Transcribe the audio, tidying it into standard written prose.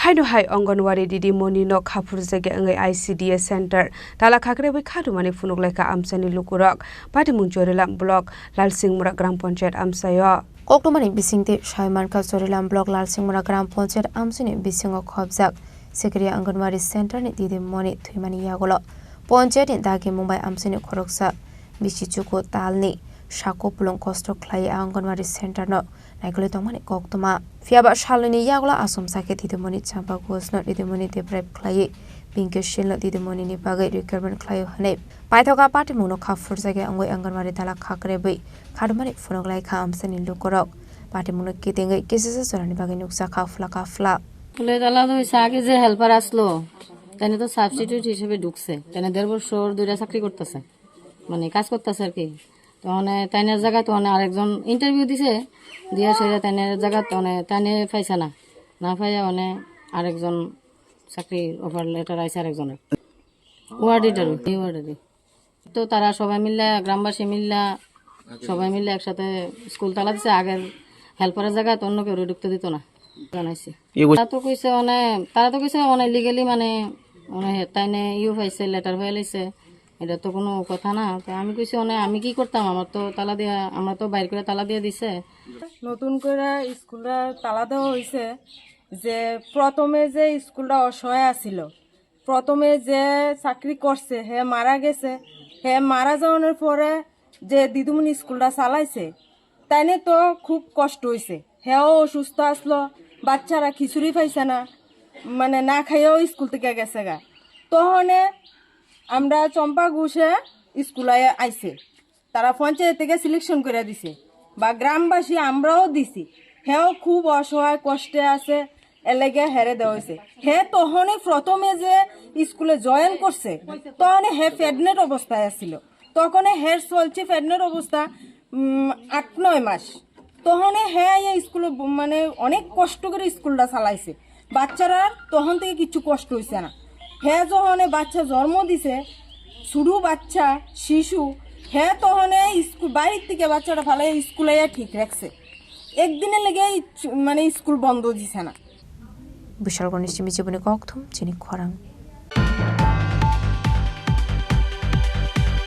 Haino hai Anganwadi Didi Moni no Khapur Zege Angai ICDS Center Tala Khakre wi khadu mani funuk leka amsani lukurak Pati Munjorilam Block Lalsingmura Gram Panchayat Amsayo Koktomani bisingte Shaimarka Zorilam Block Lalsingmura Gram Panchayat Amsani bisingo khobjak Sekriya Anganwadi Center ni Didi Moni Thuimani Yagolo Panchayat in Dagi Mumbai Amsani Khoroksa Bishichuko Talni Shako Pulong Kosto Klai Anganwadi Center no Naikole Tomani Koktoma Fiaba Shalini Yagla Asum Sake Didimoni Champa was not Didimoni de Prep Clay, Pinkishil Didimoni Nipagate Recurrent Clay Hane. Paitoka Party Muno Kafur Sake and Way Anganwadi Tala Kakrebe, Kadamani Funogla Kams and in Lukorok, Party Muno Kitting Kisses or Nibaganuksa Kafla Fla. Letala Sake is a helper as slow. Then it was substitute হিসেবে ঢুকছে তাই দেড় বছর দুইটা চাকরি করতেছে মানে কাজ করতেছে আর কি তখন তাইনের জায়গা তখন আরেকজন ইন্টারভিউ দিছে দিয়া সেটা তাইনের জায়গা তখন তাইনে পাইছে না পাইয়া মানে আরেকজন চাকরি অফার লেটার আইছে আরেকজনের ওয়ার্ডারি তো তারা সবাই মিলে গ্রামবাসী মিলে সবাই মিলে একসাথে স্কুল তালা দিছে আগের হেল্পারের জায়গা তো অন্য কেউ ঢুকতে দিত না জানাইছে তারা তো কইছে মানে লিগালি মানে তাইনে পাইছে লেটার হয়ে লাইছে এটা তো কোনো কথা না তো আমি কইছি আমি কি করতাম আমার তো তালা দিয়া আমরা তো বাইর করে তালা দিয়ে দিছে নতুন করে স্কুলটা তালা দেওয়া হয়েছে যে প্রথমে যে স্কুলটা অসহায় আছিল প্রথমে যে চাকরি করছে হে মারা গেছে হে মারা যাওয়ার পরে যে দিদিমণি স্কুলটা চালাইছে তাইনে তো খুব কষ্ট হয়েছে হেও অসুস্থ আসলো বাচ্চারা খিচুড়ি পাইছে না মানে না খাইয়েও স্কুল থেকে গেছে গা তখন আমরা চম্পা ঘোষে স্কুলে আইছে তারা পঞ্চায়েত থেকে সিলেকশন করে দিছে বা গ্রামবাসী আমরাও দিছি হেও খুব অসহায় কষ্টে আছে এলাকে হেরে দেওয়া হয়েছে হে তখনই প্রথমে যে স্কুলে জয়েন করছে তখন হে প্রেগনেন্ট অবস্থায় আছিল তখন হের চলছে প্রেগনেন্ট অবস্থা 8-9 মাস তখন হে স্কুলে মানে অনেক কষ্ট করে স্কুলটা চালাইছে বাচ্চারা তখন থেকে কিছু কষ্ট হয়েছে না হে যখন বাচ্চা জন্ম দিছে শুরু বাচ্চা শিশু হে তখন স্কুল বাইরের থেকে বাচ্চাটা ভালো স্কুলে ঠিক রাখছে একদিনের লেগে মানে স্কুল বন্ধ দিছে না বিশাল গণেশ জীবনে কক্থম চিনি খরাং